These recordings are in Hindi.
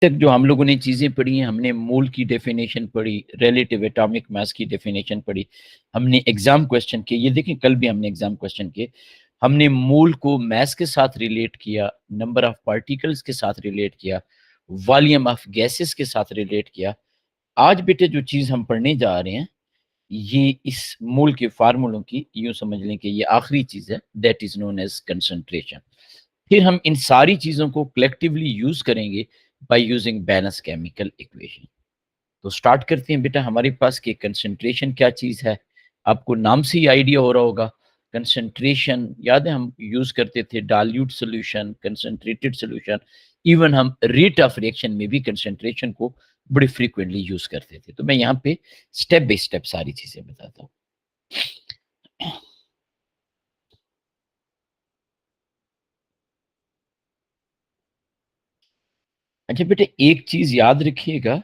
तक जो हम लोगों ने चीज़ें पढ़ी हैं, हमने मोल की डेफिनेशन पढ़ी, रिलेटिव एटॉमिक मास की डेफिनेशन पढ़ी, हमने एग्जाम क्वेश्चन किए। ये देखें, कल भी हमने एग्जाम क्वेश्चन किए। हमने मोल को मास के साथ रिलेट किया, नंबर ऑफ पार्टिकल्स के साथ रिलेट किया, वॉल्यूम ऑफ गैसेस के साथ रिलेट किया। आज बेटे जो चीज़ हम पढ़ने जा रहे हैं, ये इस मोल के फार्मूलों की, यूं समझ लें कि ये आखिरी चीज़ है, that is known as concentration. फिर हम इन सारी चीज़ों को कलेक्टिवली यूज करेंगे by using balance chemical equation. तो स्टार्ट करते हैं बेटा हमारे पास कि कंसंट्रेशन क्या चीज़ है। आपको नाम से ही आइडिया हो रहा होगा। कंसंट्रेशन याद है, हम यूज करते थे dilute solution, concentrated solution, even हम रेट ऑफ रिएक्शन में भी कंसंट्रेशन को बड़े फ्रीक्वेंटली यूज करते थे। तो मैं यहाँ पे स्टेप बाय स्टेप सारी चीजें बताता हूँ। अच्छा बेटे, एक चीज याद रखिएगा,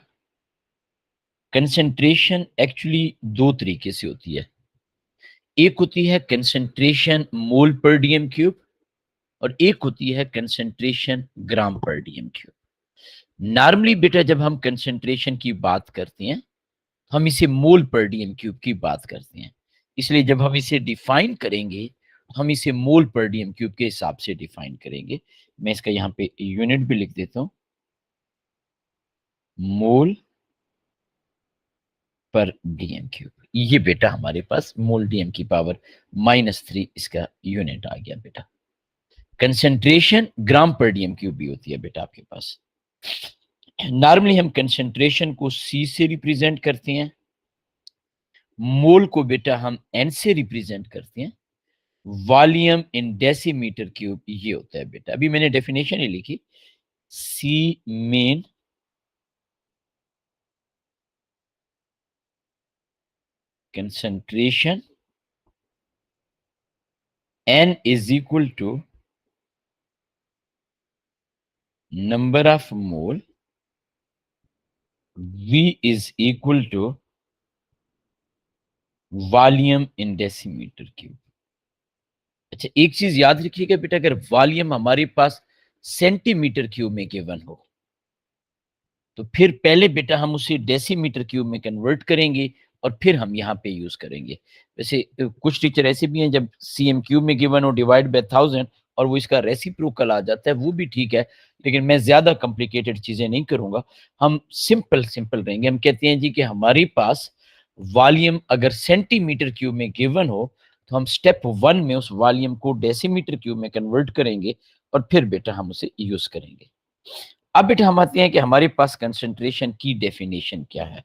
कंसंट्रेशन एक्चुअली दो तरीके से होती है। एक होती है कंसंट्रेशन मोल पर डीएम क्यूब, और एक होती है कंसंट्रेशन ग्राम पर डीएम क्यूब। नॉर्मली बेटा जब हम कंसंट्रेशन की बात करते हैं, हम इसे मोल पर डीएम क्यूब की बात करते हैं। इसलिए जब हम इसे डिफाइन करेंगे, हम इसे मोल पर डीएम क्यूब के हिसाब से डिफाइन करेंगे। मैं इसका यहाँ पे यूनिट भी लिख देता हूँ, मोल पर डीएम क्यूब। ये बेटा हमारे पास मोल डीएम की पावर -3 इसका यूनिट आ गया बेटा। कंसंट्रेशन ग्राम पर डीएम क्यूब भी होती है बेटा आपके पास। नॉर्मली हम कंसंट्रेशन को सी से रिप्रेजेंट करते हैं, मोल को बेटा हम एन से रिप्रेजेंट करते हैं, वॉल्यूम इन डेसीमीटर क्यूब ये होता है बेटा। अभी मैंने डेफिनेशन ही लिखी, C mean concentration, N is equal to number of mole, V is equal to volume in decimetre cube. अच्छा, एक चीज याद रखिएगा बेटा, अगर वॉल्यूम हमारे पास सेंटीमीटर क्यूब में गिवन हो, तो फिर पहले बेटा हम उसे डेसीमीटर क्यूब में कन्वर्ट करेंगे और फिर हम यहाँ पे यूज करेंगे। वैसे कुछ टीचर ऐसे भी हैं, जब सीएम क्यूब में गिवन हो डिवाइड बाय 1000 और वो इसका रेसिप्रोकल आ जाता है, वो भी ठीक है, लेकिन मैं ज्यादा कॉम्प्लिकेटेड चीजें नहीं करूंगा। हम सिंपल सिंपल रहेंगे। हम कहते हैं जी कि हमारे पास वॉल्यूम अगर सेंटीमीटर क्यूब में गिवन हो, तो हम स्टेप 1 में उस वॉल्यूम को डेसीमीटर क्यूब में कन्वर्ट करेंगे और फिर बेटा हम उसे यूज करेंगे। अब बेटा हम आते हैं कि हमारे पास कंसंट्रेशन की डेफिनेशन क्या है।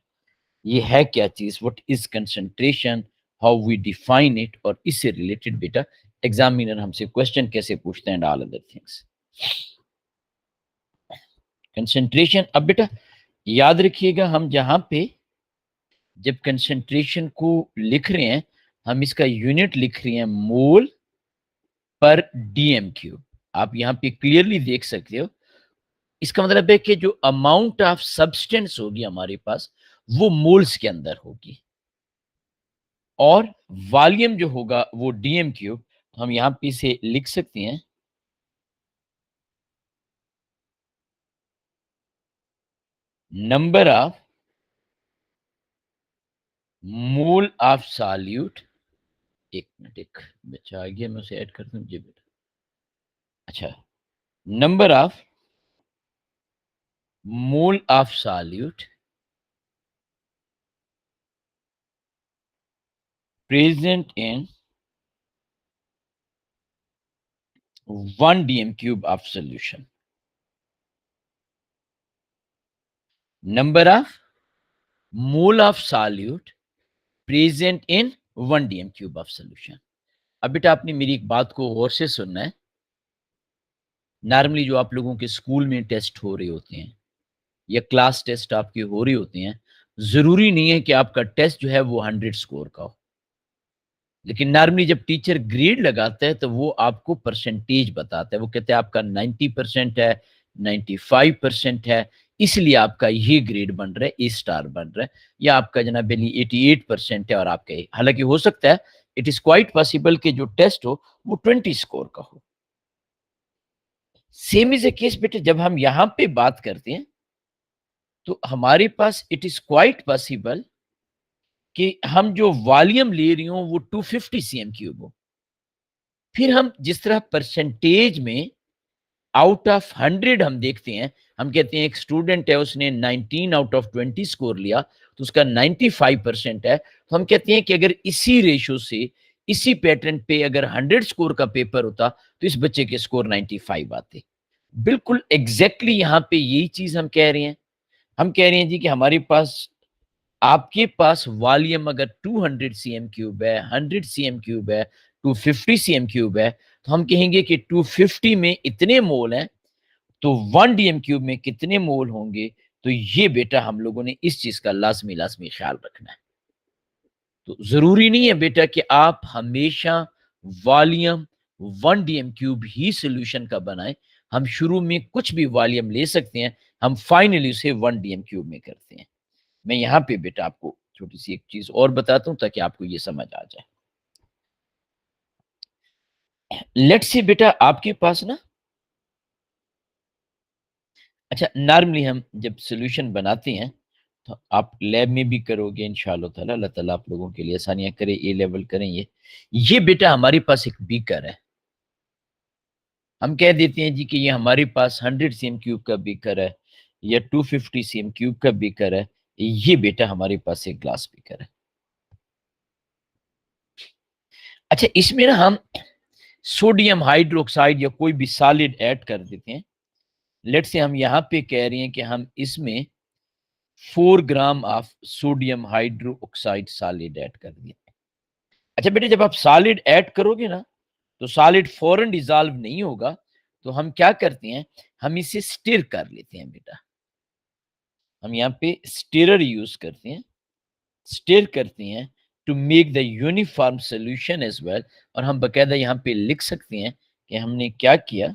ये है क्या चीज, what is concentration, how we define it, और इससे रिलेटेड बेटा एग्जामिनर हमसे क्वेश्चन कैसे पूछते हैं and all other things. Concentration, अब बेटा याद रखिएगा, हम जहां पे जब कंसंट्रेशन को लिख रहे हैं, हम इसका यूनिट लिख रहे हैं मोल पर डीएम क्यूब। आप यहाँ पे क्लियरली देख सकते हो, इसका मतलब है कि जो अमाउंट ऑफ सब्सटेंस होगी हमारे पास, वो मोल्स के अंदर होगी, और वॉल्यूम जो होगा वो डीएम क्यूब। हम यहां पे इसे लिख सकते हैं, number of mole of solute. एक मिनट, एक बच्चा आ गया, मैं उसे ऐड कर दूं जी बेटा। अच्छा, number of mole of solute present in 1 DM cube of solution. Number of mole of solute present in 1 DM cube of solution. अब बेटा आपने मेरी एक बात को गौर से सुनना है। नॉर्मली जो आप लोगों के स्कूल में टेस्ट हो रहे होते हैं या क्लास टेस्ट आपके हो रहे होते हैं, जरूरी नहीं है कि आपका टेस्ट जो है वो 100 स्कोर का हो। लेकिन नॉर्मली जब टीचर ग्रेड लगाता है, तो वो आपको परसेंटेज बताता है। वो कहते हैं आपका 90% है, 95% है, इसलिए आपका ये ग्रेड बन रहा है, ए स्टार बन रहा है। या आपका जनाब 88% है और आपका हालांकि हो सकता है, इट इज क्वाइट पॉसिबल कि जो टेस्ट हो वो 20 स्कोर का हो। सेम इज ए केस बेटे, जब हम यहाँ पे बात करते हैं तो हमारे पास इट इज क्वाइट पॉसिबल कि हम जो वॉल्यूम ले रही हो वो 250 सीएम क्यूब हो। फिर हम जिस तरह परसेंटेज में आउट ऑफ 100 हम देखते हैं, हम कहते हैं एक स्टूडेंट है उसने 19 आउट ऑफ 20 स्कोर लिया तो उसका 95% है, तो हम कहते हैं कि अगर इसी रेशो से इसी पैटर्न पे अगर 100 स्कोर का पेपर होता तो इस बच्चे के स्कोर 95 आते। बिल्कुल एग्जैक्टली यहाँ पे यही चीज हम कह रहे हैं। हम कह रहे हैं जी कि हमारे पास, आपके पास वॉल्यूम अगर 200 सीएम क्यूब है, 100 सीएम क्यूब है, 250 सीएम क्यूब है, तो हम कहेंगे कि 250 में इतने मोल हैं, तो 1 डीएम क्यूब में कितने मोल होंगे। तो ये बेटा हम लोगों ने इस चीज का लाजमी लाजमी ख्याल रखना है। तो जरूरी नहीं है बेटा कि आप हमेशा वॉल्यूम 1 डीएम क्यूब ही सोल्यूशन का बनाएं। हम शुरू में कुछ भी वॉल्यूम ले सकते हैं, हम फाइनली उसे 1 डीएम क्यूब में करते हैं। मैं यहाँ पे बेटा आपको छोटी सी एक चीज और बताता हूं ताकि आपको ये समझ आ जाए। लेट्स से बेटा आपके पास ना, अच्छा नॉर्मली हम जब सॉल्यूशन बनाते हैं तो आप लैब में भी करोगे इंशाअल्लाह ताला, अल्लाह ताला आप लोगों के लिए आसानियां करे, ए लेवल करें। ये बेटा हमारे पास एक बीकर है। हम कह देते हैं जी कि ये हमारे पास 100 सीएम क्यूब का बीकर है या 250 सीएम क्यूब का बीकर है। ये बेटा हमारे पास एक ग्लास बीकर है। अच्छा इसमें ना हम सोडियम हाइड्रोक्साइड या कोई भी सॉलिड ऐड कर देते हैं। लेट से हम यहाँ पे कह रहे हैं कि हम इसमें 4 gram of sodium hydroxide solid add कर दिए। अच्छा बेटे जब आप सॉलिड ऐड करोगे ना तो सॉलिड फौरन डिजॉल्व नहीं होगा, तो हम क्या करते हैं, हम इसे स्टिर कर लेते हैं बेटा। हम यहाँ पे स्टिरर यूज करते हैं, स्टिर करते हैं to make the uniform solution as well. और हम बकायदा यहाँ पे लिख सकते हैं कि हमने क्या किया।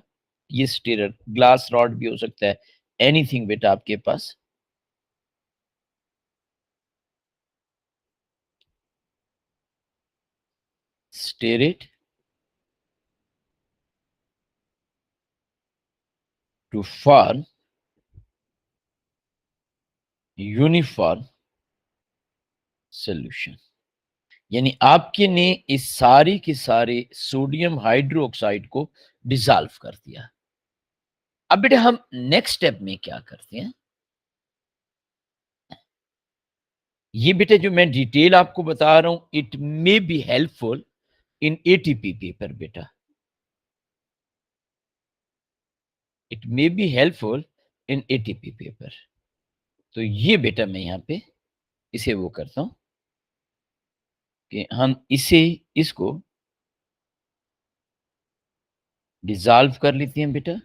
ये स्टिरर ग्लास रॉड भी हो सकता है, एनीथिंग बेटा आपके पास। Stir it to form uniform solution. यानी आपके ने इस सारे के सारे सोडियम हाइड्रोक्साइड को डिसॉल्व कर दिया। अब बेटा हम नेक्स्ट स्टेप में क्या करते हैं, ये बेटा जो मैं डिटेल आपको बता रहा हूं, it may be helpful in ATP paper बेटा, it may be helpful in ATP paper. तो ये बेटा मैं यहां पे इसे वो करता हूं कि हम इसे इसको डिसॉल्व कर लेते हैं बेटा।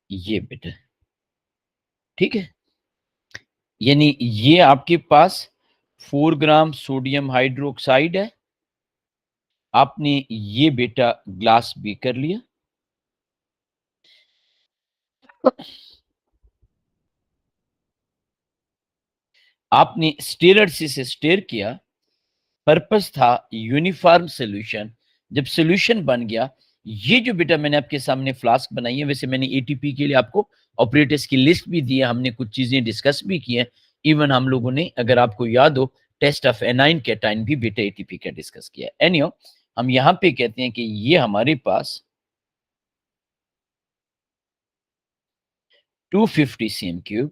ये बेटा ठीक है, यानी ये आपके पास 4 ग्राम सोडियम हाइड्रोक्साइड है। आपने ये बेटा ग्लास भी कर लिया। आपने स्टेरर से इसे स्टेर किया, पर्पस था यूनिफॉर्म सॉल्यूशन। जब सॉल्यूशन बन गया, ये जो बेटा मैंने आपके सामने फ्लास्क बनाई है, वैसे मैंने एटीपी के लिए आपको ऑपरेटर्स की लिस्ट भी दी है, हमने कुछ चीजें डिस्कस भी की है। इवन हम लोगों ने, अगर आपको याद हो, टेस्ट ऑफ एनाइन कैटाइन भी बेटा एटीपी का डिस्कस किया है। एनीहो, हम यहाँ पे कहते हैं कि ये हमारे पास 250 सीएम क्यूब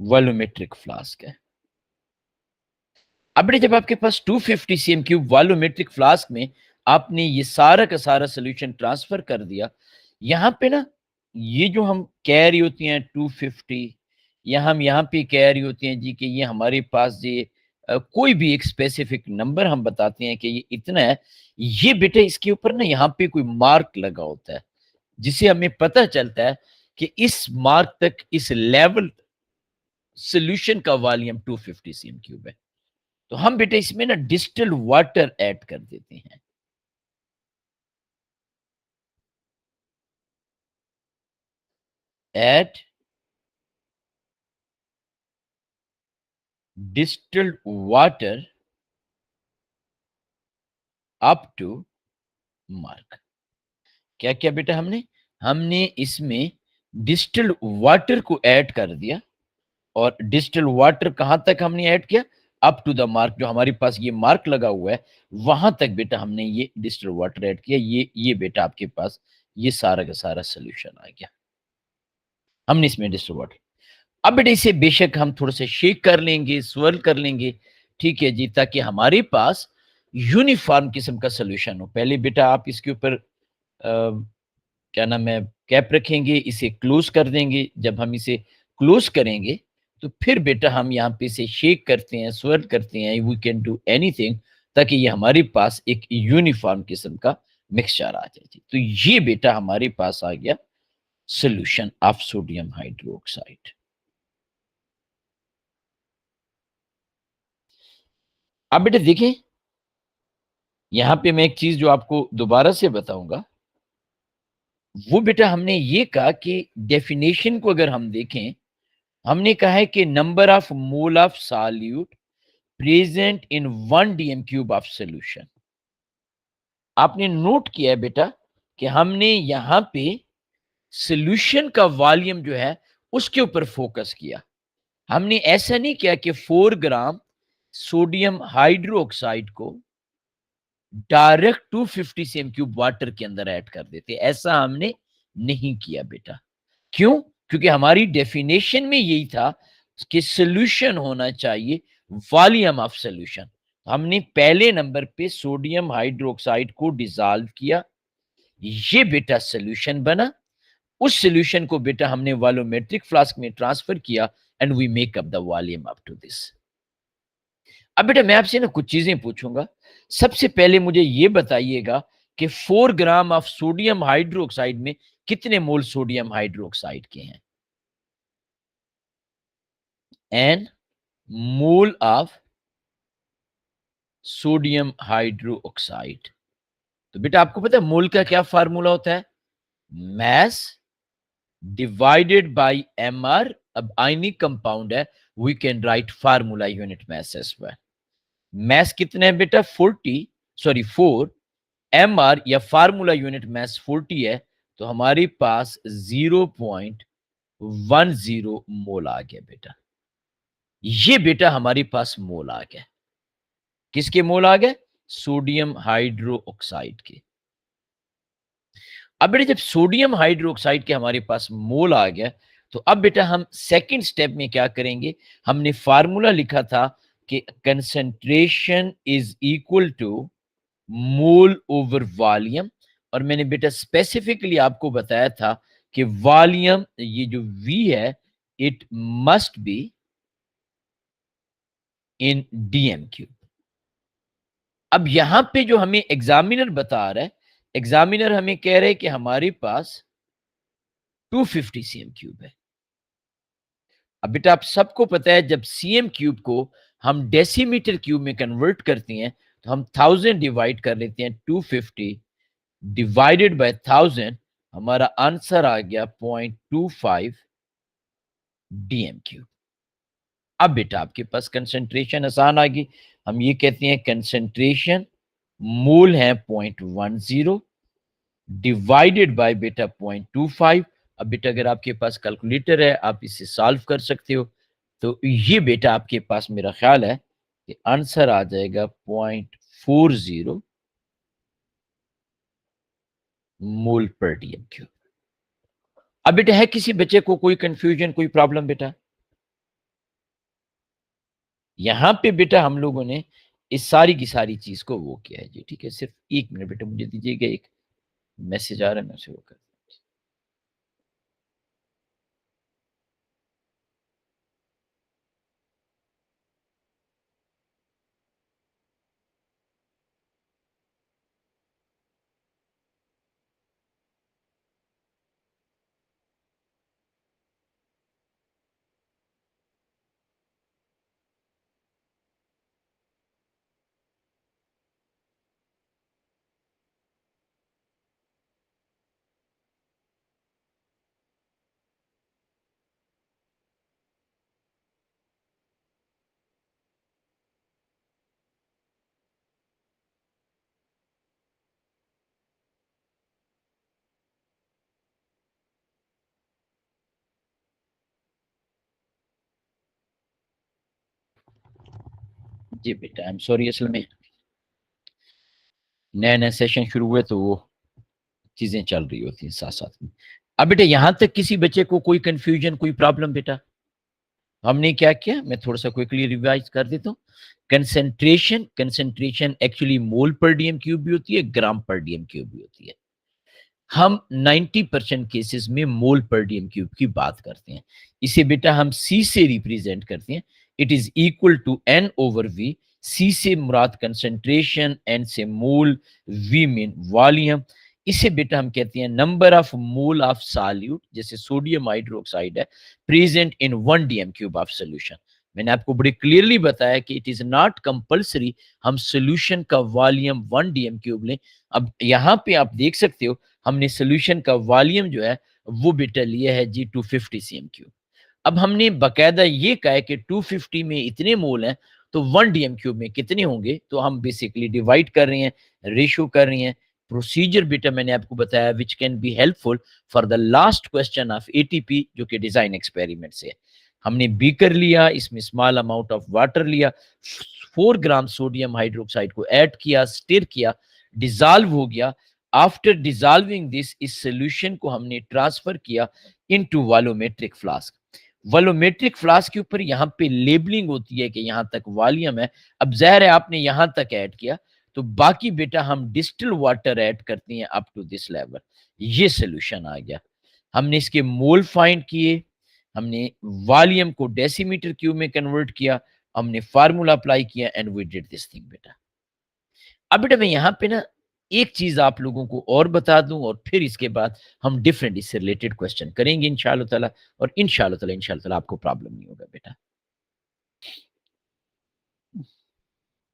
वॉल्यूमेट्रिक फ्लास्क है। अब बेटे जब आपके पास 250 सीएम क्यूब वॉल्यूमेट्रिक फ्लास्क में आपने ये सारा का सारा सोल्यूशन ट्रांसफर कर दिया, यहाँ पे ना ये जो हम कह रही होती हैं 250, या हम यहाँ पे कह रही होती हैं जी कि ये हमारे पास ये कोई भी एक स्पेसिफिक नंबर हम बताते हैं कि ये इतना है, ये बेटे इसके ऊपर ना यहाँ पे कोई मार्क लगा होता है जिसे हमें पता चलता है कि इस मार्क तक, इस लेवल सोल्यूशन का वॉल्यूम 250 सीएम क्यूब है। तो हम बेटा इसमें ना डिस्टिल्ड वाटर ऐड कर देते हैं। Add distilled water up to mark. क्या किया बेटा हमने? हमने इसमें डिस्टिल्ड वाटर को ऐड कर दिया, और डिस्टिल्ड वाटर कहां तक हमने ऐड किया? अप टू द मार्क, जो हमारे पास ये मार्क लगा हुआ है वहां तक बेटा हमने ये डिस्टिल्ड वाटर ऐड किया। ये बेटा आपके पास ये सारा का सारा सोल्यूशन आ गया। हमने इसमें डिस्टिल्ड वाटर, अब बेटा इसे बेशक हम थोड़ा सा शेक कर लेंगे, स्वर्ल कर लेंगे, ठीक है जी, ताकि हमारे पास यूनिफॉर्म किस्म का सोल्यूशन हो। पहले बेटा आप इसके ऊपर क्या नाम है, कैप रखेंगे, इसे क्लोज कर देंगे। जब हम इसे क्लोज करेंगे तो फिर बेटा हम यहाँ पे इसे शेक करते हैं, स्वर्ल करते हैं, वी कैन डू एनीथिंग, ताकि ये हमारे पास एक यूनिफॉर्म किस्म का मिक्सचर आ जाए जी। तो ये बेटा हमारे पास आ गया सोल्यूशन ऑफ सोडियम हाइड्रोक्साइड। अब बेटा देखें, यहाँ पे मैं एक चीज जो आपको दोबारा से बताऊंगा, वो बेटा हमने ये कहा कि डेफिनेशन को अगर हम देखें, हमने कहा है कि number of mole of solute present in 1 dm³ of solution. आपने नोट किया है बेटा कि हमने यहां पे सोल्यूशन का वॉल्यूम जो है उसके ऊपर फोकस किया। हमने ऐसा नहीं किया कि 4 ग्राम सोडियम हाइड्रोक्साइड को डायरेक्ट 250 cm³ वाटर के अंदर ऐड कर देते, ऐसा हमने नहीं किया बेटा। क्यों? क्योंकि हमारी डेफिनेशन में यही था कि सोल्यूशन होना चाहिए वॉल्यूम ऑफ सोल्यूशन। हमने पहले नंबर पे सोडियम हाइड्रोक्साइड को डिसॉल्व किया, ये बेटा सोल्यूशन बना। उस सोल्यूशन को बेटा हमने वॉल्यूमेट्रिक फ्लास्क में ट्रांसफर किया, and we make up the volume up to this. अब बेटा मैं आपसे ना कुछ चीजें पूछूंगा। सबसे पहले मुझे ये बताइएगा कि 4 ग्राम ऑफ सोडियम हाइड्रोक्साइड में कितने मोल सोडियम हाइड्रोक्साइड के हैं? N mole of sodium hydroxide. तो बेटा आपको पता है मोल का क्या फार्मूला होता है? Mass divided by mr। अब आयनिक कंपाउंड है, we can write formula unit mass as well. Mass कितना है बेटा? 4, mr या फार्मूला यूनिट मैस 40 है, तो हमारे पास 0.10 मोल आ गया बेटा। ये बेटा हमारे पास मोल आ गया। किसके मोल आ गए? सोडियम हाइड्रोक्साइड के। अब बेटा जब सोडियम हाइड्रोक्साइड के हमारे पास मोल आ गया, तो अब बेटा हम सेकंड स्टेप में क्या करेंगे? हमने फार्मूला लिखा था कि concentration is equal to mole over volume, और मैंने बेटा स्पेसिफिकली आपको बताया था कि वॉल्यूम ये जो V है, it must be in dm³। अब यहां पे जो हमें एग्जामिनर बता रहा है, एग्जामिनर हमें कह रहे हैं कि हमारे पास 250 cm³ है। अब बेटा आप सबको पता है जब cm³ को हम डेसीमीटर क्यूब में कन्वर्ट करते हैं, तो हम 1000 डिवाइड कर लेते हैं, 250 डिवाइडेड बाय 1000, हमारा आंसर आ गया 0.25 dm³। अब बेटा आपके पास कंसंट्रेशन आसान आ गई। हम ये कहते हैं कंसंट्रेशन मोल है 0.10 डिवाइडेड बाय बेटा 0.25। अब बेटा अगर आपके पास कैलकुलेटर है आप इसे सॉल्व कर सकते हो। तो ये बेटा आपके पास मेरा ख्याल है कि आंसर आ जाएगा 0.40 मोल पर dm³। अब बेटा है किसी बच्चे को कोई कंफ्यूजन, कोई प्रॉब्लम बेटा? यहां पे बेटा हम लोगों ने इस सारी की सारी चीज को वो किया है जी, ठीक है। सिर्फ 1 मिनट बेटा मुझे दीजिएगा, एक मैसेज आ रहा है, मैं उसे वो कर। जी बेटा, आई एम सॉरी, असल में नया-नया सेशन शुरू हुए तो वो चीज़ें चल रही होती हैं साथ-साथ में। अब बेटा यहाँ तक किसी बच्चे को कोई कन्फ्यूजन, कोई प्रॉब्लम बेटा? हमने क्या किया, मैं थोड़ा-सा क्विकली रिवाइज़ कर देता हूँ। कंसंट्रेशन कंसंट्रेशन एक्चुअली मोल पर डीएम क्यूब भी होती है, ग्राम पर डीएम क्यूब भी होती है। हम 90% केसेस में मोल पर डीएम क्यूब की बात करते हैं। इसे बेटा हम सी से रिप्रेजेंट करते हैं। It is equal to N over V. C से मुराद कंसंट्रेशन, एन से मोल, वी मीन वॉल्यूम। इसे बेटा हम कहते हैं number of mole of solute, जैसे सोडियम हाइड्रोक्साइड है, present in 1 DM cube of solution. मैंने आपको बड़ी क्लियरली बताया कि इट इज नॉट कंपल्सरी हम सॉल्यूशन का वॉल्यूम 1 डीएम क्यूब लें। अब यहाँ पे आप देख सकते हो, हमने सॉल्यूशन का वॉल्यूम जो है वो बेटा लिया है जी 250 सीएम क्यूब। अब हमने बकायदा ये कहा है कि 250 में इतने मोल हैं, तो 1 डीएम क्यूब में कितने होंगे, तो हम बेसिकली डिवाइड कर रहे हैं, रेशियो कर रहे हैं। प्रोसीजर बेटा मैंने आपको बताया which can be helpful for the last question of ATP, जो कि डिजाइन एक्सपेरिमेंट से है। हमने बीकर लिया, इसमें स्मॉल अमाउंट ऑफ वाटर लिया, 4 ग्राम सोडियम हाइड्रोक्साइड को ऐड किया, स्टिर किया, डिजॉल्व हो गया। आफ्टर डिजॉल्विंग दिस, इस सोल्यूशन को हमने ट्रांसफर किया into volumetric flask. Volumetric flask के ऊपर यहाँ पे लेबलिंग होती है कि यहाँ तक वॉल्यूम है। अब ज़ाहिर है आपने यहाँ तक ऐड किया, तो बाकी बेटा हम डिस्टिल वाटर ऐड करते हैं अप टू दिस लेवल। ये सोल्यूशन आ गया। हमने इसके मोल फाइंड किए, हमने वॉल्यूम को डेसीमीटर क्यूब में कन्वर्ट किया, हमने फार्मूला अप्लाई किया and we did this thing बेटा। अब बेटा मैं यहाँ पे ना एक चीज आप लोगों को और बता दूं, और फिर इसके बाद हम डिफरेंट इससे रिलेटेड क्वेश्चन करेंगे इंशाल्लाह ताला। और इंशाल्लाह ताला आपको प्रॉब्लम नहीं होगा बेटा।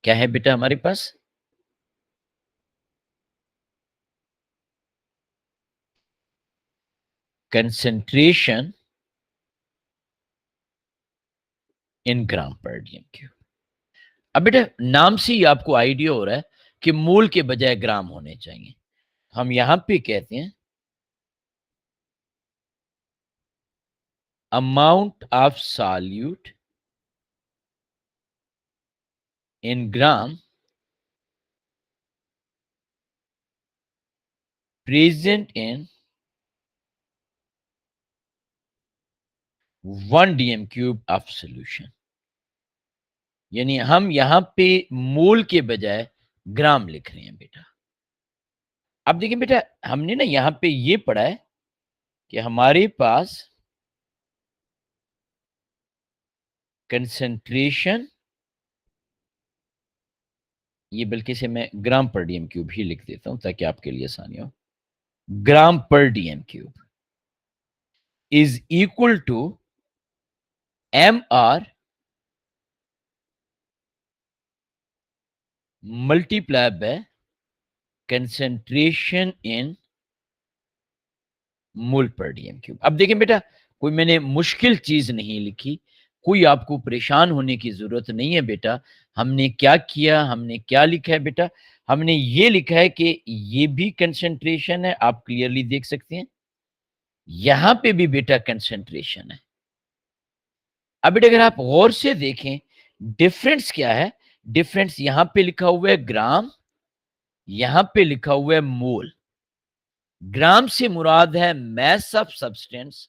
क्या है बेटा हमारे पास? Concentration in gram per DM cube. अब बेटा नाम से ही आपको आइडिया हो रहा है कि मोल के बजाय ग्राम होने चाहिए। हम यहां पे कहते हैं amount of solute in gram present in 1 DM cube of solution. यानी हम यहां पे मोल के बजाय ग्राम लिख रहे हैं बेटा। अब देखिए बेटा, हमने ना यहां पे ये पढ़ा है कि हमारे पास कंसंट्रेशन, ये बल्कि से मैं ग्राम पर डीएम क्यूब ही लिख देता हूं ताकि आपके लिए आसानी हो। Gram per DM cube is equal to M R multiply by concentration in mole per DM cube. अब देखें बेटा, कोई मैंने मुश्किल चीज नहीं लिखी, कोई आपको परेशान होने की जरूरत नहीं है बेटा। हमने क्या किया, हमने क्या लिखा है बेटा? हमने ये लिखा है कि ये भी कंसंट्रेशन है, आप क्लियरली देख सकते हैं। यहां पे भी बेटा कंसंट्रेशन है। अब बेटा अगर आप गौर से देखें, डिफरेंस क्या है? डिफरेंस यहां पे लिखा हुआ है ग्राम, यहां पे लिखा हुआ है मोल। ग्राम से मुराद है मैस ऑफ सब्सटेंस,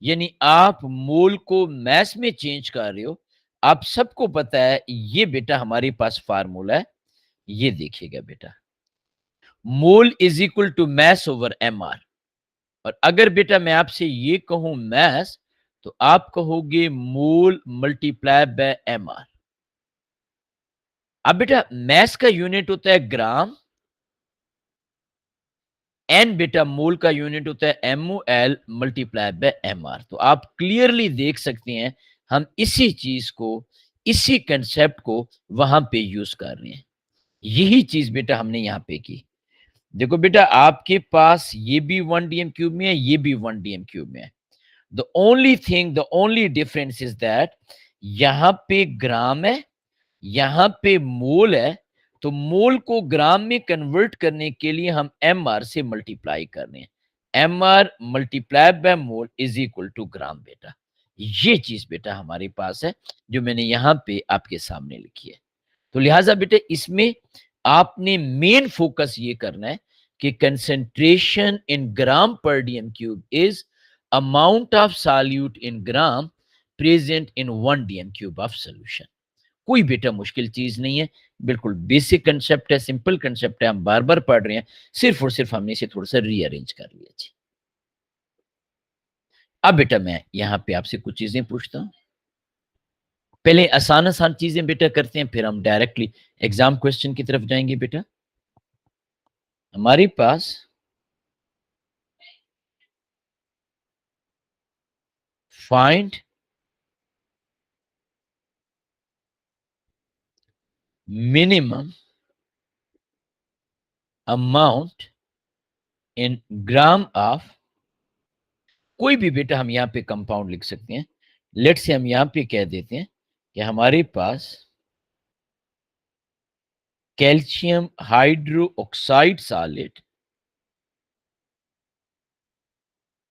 यानी आप मोल को मैस में चेंज कर रहे हो। आप सबको पता है ये बेटा हमारे पास फार्मूला है, ये देखिएगा बेटा, mole is equal to mass over M R. और अगर बेटा मैं आपसे ये कहूं मैस, तो आप कहोगे मोल मल्टीप्लाई बाय एम आर। अब बेटा मैस का यूनिट होता है ग्राम, एन बेटा मोल का यूनिट होता है MOL मल्टीप्लाई बाय MR। तो आप क्लियरली देख सकते हैं हम इसी चीज को, इसी कंसेप्ट को वहां पे यूज कर रहे हैं। यही चीज बेटा हमने यहां पे की। देखो बेटा, आपके पास ये भी 1 डीएम क्यूब में है, ये भी 1 डीएम क्यूब में है। The only difference is that यहां पे ग्राम है, यहां पे मोल है। तो मोल को ग्राम में कन्वर्ट करने के लिए हम एम आर से मल्टीप्लाई कर रहे हैं। M R multiply by mole is equal to gram बेटा। ये चीज बेटा हमारे पास है जो मैंने यहां पे आपके सामने लिखी है। तो लिहाजा बेटे इसमें आपने मेन फोकस ये करना है कि concentration in gram per DM cube is amount of solute in gram present in 1 DM cube of solution. कोई बेटा मुश्किल चीज नहीं है, बिल्कुल बेसिक कंसेप्ट है, सिंपल कंसेप्ट है, हम बार बार पढ़ रहे हैं, सिर्फ और सिर्फ हमने इसे थोड़ा सा रीअरेंज कर लिया जी। अब बेटा मैं यहां पे आपसे कुछ चीजें पूछता हूं, पहले आसान आसान चीजें बेटा करते हैं, फिर हम डायरेक्टली एग्जाम क्वेश्चन की तरफ जाएंगे। बेटा हमारे पास find minimum amount in gram of, कोई भी बेटा हम यहां पे कंपाउंड लिख सकते हैं। लेट से हम यहां पे कह देते हैं कि हमारे पास calcium hydroxide solid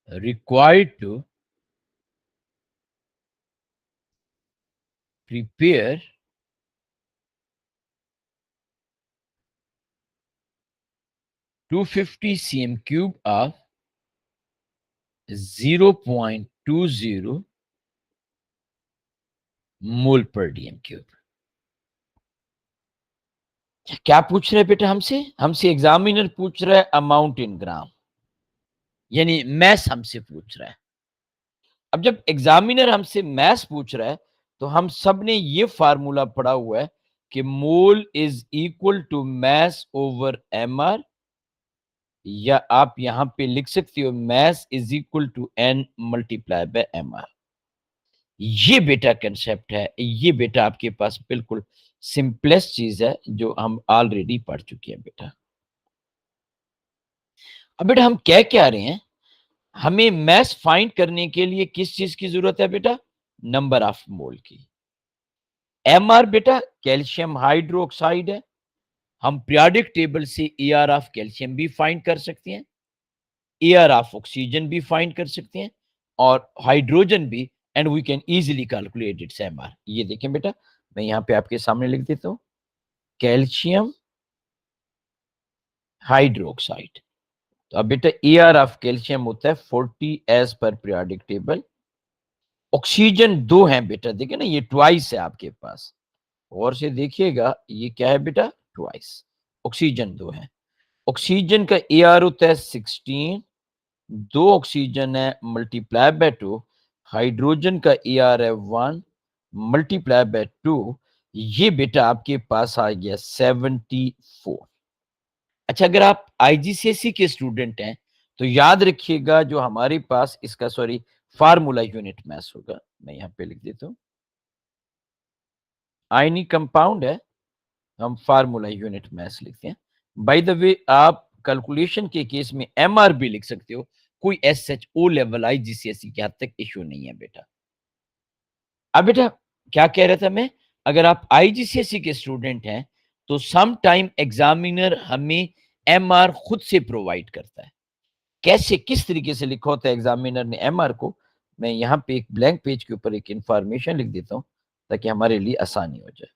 required to prepare 250 cm cube of 0.20 mole per DM cube. क्या पूछ रहे हैं बेटा हमसे? हमसे एग्जामिनर पूछ रहा है अमाउंट इन ग्राम, यानी मैस हमसे पूछ रहा है। अब जब एग्जामिनर हमसे मैस पूछ रहा है तो हम सब ने ये फार्मूला पढ़ा हुआ है कि mole is equal to mass over MR, या आप यहां पे लिख सकते हो mass is equal to n multiply by MR. ये बेटा कंसेप्ट है, ये बेटा आपके पास बिल्कुल सिंपलेस्ट चीज है जो हम ऑलरेडी पढ़ चुके हैं बेटा। अब बेटा हम क्या रहे हैं, हमें मैस फाइंड करने के लिए किस चीज की जरूरत है बेटा? नंबर ऑफ मोल की। एमआर बेटा कैल्शियम हाइड्रोक्साइड है, हम पीरियोडिक टेबल से एआर ऑफ कैल्शियम भी फाइंड कर सकते हैं, एआर ऑफ ऑक्सीजन भी फाइंड कर सकते हैं, और हाइड्रोजन भी, and we can easily calculate its MR. ये देखें बेटा, मैं यहां पे आपके सामने लिख देता हूं कैल्शियम हाइड्रोक्साइड। तो अब बेटा एआर ऑफ कैल्शियम होता है 40 as per periodic table. Oxygen 2 है बेटा, देखिए ना ये ट्वाइस है आपके पास, और से देखिएगा ये क्या है बेटा? ट्वाइस। ऑक्सीजन 2 है। ऑक्सीजन का एआर होता है 16, 2 ऑक्सीजन है मल्टीप्लाई बाय 2, हाइड्रोजन का एआर है 1 मल्टीप्लाई बाय 2, ये बेटा आपके पास आ गया 74। अच्छा, अगर आप आईजीसीएसई के स्टूडेंट हैं तो याद रखिएगा जो हमारे पास इसका फार्मूला यूनिट मास होगा, मैं यहां पे लिख देता हूं, आयनिक कंपाउंड है, हम फार्मूला यूनिट मास लिखते हैं। बाय द वे आप कैलकुलेशन के केस में एमआर भी लिख सकते हो, कोई एसएचओ लेवल आईजीसीएसई के हद तक इश्यू नहीं है बेटा। अब बेटा क्या कह रहा था मैं, अगर आप आईजीसीएसई के स्टूडेंट हैं तो सम टाइम एग्जामिनर हमें एमआर खुद से प्रोवाइड करता है। कैसे, किस तरीके से लिखा होता है एग्जामिनर ने एमआर को, मैं यहां पे एक ब्लैंक पेज के ऊपर एक इंफॉर्मेशन लिख देता हूं ताकि हमारे लिए आसानी हो जाए।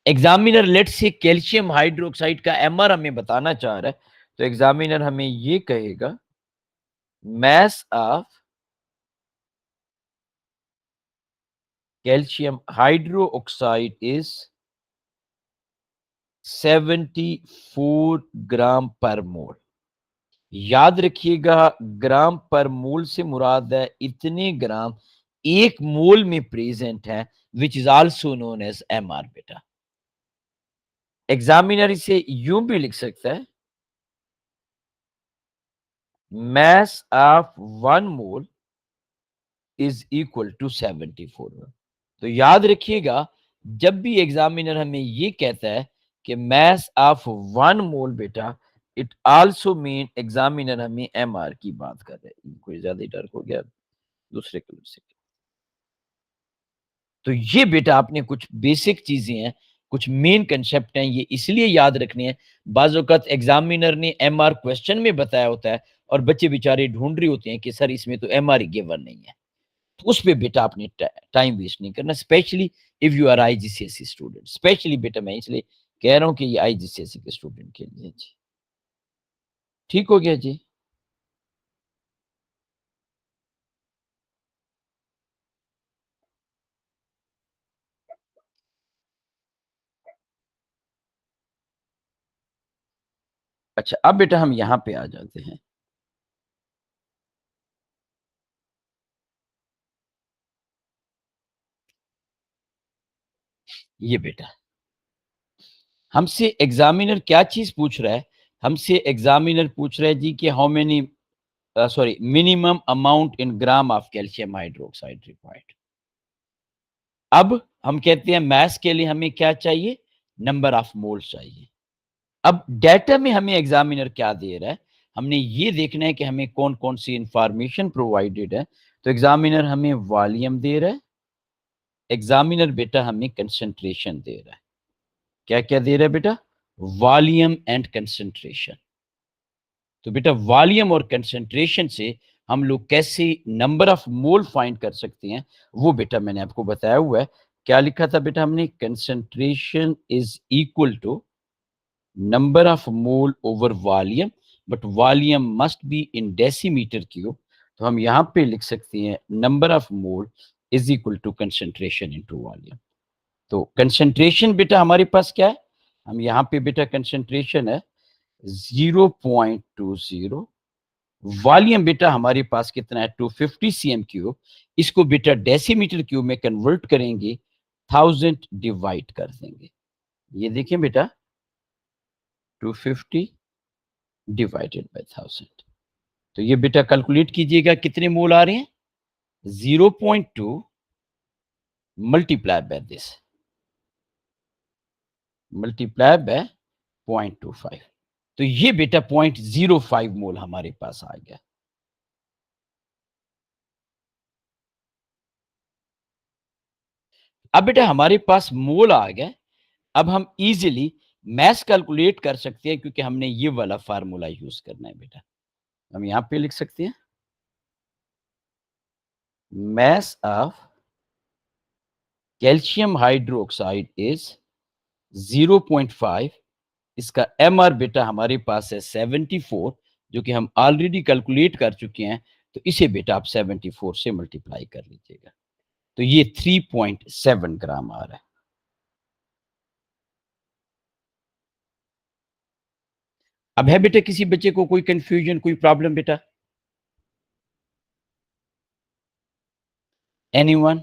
एग्जामिनर लेट से कैल्शियम हाइड्रोक्साइड का एमआर हमें बताना चाह रहा है, तो एग्जामिनर हमें ये कहेगा mass of calcium hydroxide is 74 ग्राम पर मोल। याद रखिएगा ग्राम पर मोल से मुराद है इतने ग्राम एक मोल में प्रेजेंट है, which is also known as MR बेटा। एग्जामिनर इसे यूं भी लिख सकता है mass of 1 mole is equal to 74। तो याद रखिएगा जब भी एग्जामिनर हमें ये कहता है कि mass of 1 mole बेटा, इट आल्सो मीन एग्जामिनर हमें एमआर की बात कर रहे हैं। कोई ज्यादा ही डार्क हो गया दूसरे कलर से। तो ये बेटा आपने कुछ बेसिक चीजें हैं, कुछ मेन कंसेप्ट हैं, ये इसलिए याद रखने हैं। बाज़ औक़ात एग्जामिनर ने एमआर क्वेश्चन में बताया होता है और बच्चे बेचारे ढूंढ रहे होते हैं कि सर इसमें तो एमआर ही गिवन नहीं है। तो उस पे बेटा आपने टाइम वेस्ट नहीं करना, specially if you are IGCSE student. Specially बेटा मैं इसलिए कह रहा हूँ कि ये आईजीसीएसई के स्टूडेंट के लिए जी। ठीक हो गया जी। अच्छा, अब बेटा हम यहाँ पे आ जाते हैं। ये बेटा हमसे एग्जामिनर क्या चीज पूछ रहा है? हमसे एग्जामिनर पूछ रहा है जी कि how many sorry minimum amount in gram of calcium hydroxide required. अब हम कहते हैं मैथ्स के लिए हमें क्या चाहिए? नंबर ऑफ मोल्स चाहिए। अब डेटा में हमें एग्जामिनर क्या दे रहा है? हमने ये देखना है कि हमें कौन कौन सी इंफॉर्मेशन प्रोवाइडेड है। तो एग्जामिनर हमें वॉल्यूम दे रहा है, एग्जामिनर बेटा हमें कंसंट्रेशन दे रहा है। क्या क्या दे रहा है बेटा? Volume and concentration. तो बेटा वॉल्यूम और कंसंट्रेशन से हम लोग कैसे नंबर ऑफ मोल फाइंड कर सकते हैं, वो बेटा मैंने आपको बताया हुआ है। क्या लिखा था बेटा हमने? Concentration is equal to number of mole over volume, but volume must be in decimeter cube। तो हम यहाँ पे लिख सकते हैं number of mole is equal to concentration into volume। तो concentration बेटा हमारे पास क्या है? हम यहाँ पे बेटा concentration है 0.20। वॉल्यूम बेटा हमारे पास कितना है? 250 cm क्यूब। इसको बेटा डेसीमीटर क्यूब में कन्वर्ट करेंगे, 1000 डिवाइड कर देंगे। ये देखें बेटा 250 डिवाइडेड बाय 1000। तो ये बेटा कैलकुलेट कीजिएगा कितने मोल आ रहे हैं? 0.2 multiply by this, multiply by 0.25। तो ये बेटा 0.05 मोल हमारे पास आ गया। अब बेटा हमारे पास मोल आ गया। अब हम इजीली मैथ कैलकुलेट कर सकते हैं, क्योंकि हमने ये वाला फार्मूला यूज करना है बेटा। हम यहां पे लिख सकते हैं mass of calcium hydroxide is 0.5। इसका एम आर बेटा हमारे पास है 74, जो कि हम ऑलरेडी कैलकुलेट कर चुके हैं। तो इसे बेटा आप 74 से मल्टीप्लाई कर लीजिएगा, तो ये 3.7 ग्राम आ रहा है। अब है बेटा किसी बच्चे को कोई कंफ्यूजन, कोई प्रॉब्लम बेटा? एनीवन?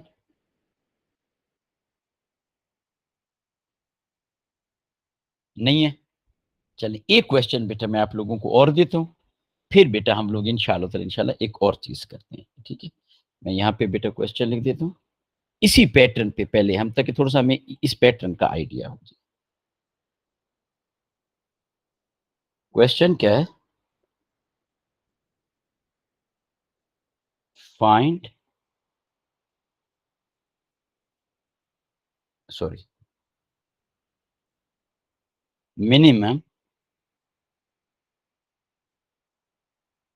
नहीं है? चलिए एक क्वेश्चन बेटा मैं आप लोगों को और देता हूँ, फिर बेटा हम लोग इंशाल्लाह एक और चीज करते हैं, ठीक है? मैं यहाँ पे बेटा क्वेश्चन लिख देता हूँ इसी पैटर्न पे पहले हम, ताकि थोड़ा सा हमें इस पैटर्न का आइडिया हो जाए। क्वेश्चन क्या है? Find, sorry, minimum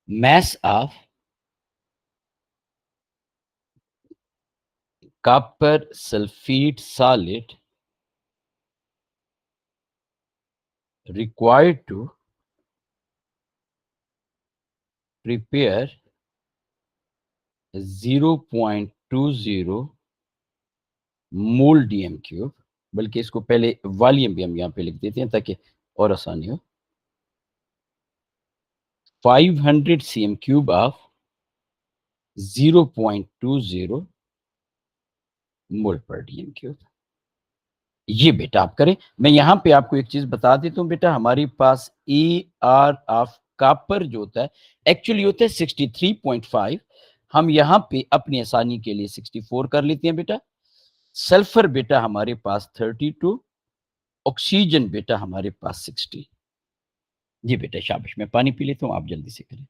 mass of copper sulfate solid required to prepare 0.20 mole DM cube. बल्कि इसको पहले वॉल्यूम भी हम यहाँ पे लिख देते हैं ताकि और आसानी हो। 500 cm cube of 0.20 mole per DM cube. ये बेटा आप करें। मैं यहाँ पे आपको एक चीज बता देता हूँ बेटा, हमारे पास ए आर ऑफ कापर जो होता है एक्चुअली होता है 63.5। हम यहाँ पे अपनी आसानी के लिए 64 कर लेते हैं बेटा। सल्फर बेटा हमारे पास 32, ऑक्सीजन बेटा हमारे पास 60। जी बेटा शाबाश, मैं पानी पी लेता हूँ, आप जल्दी से करें।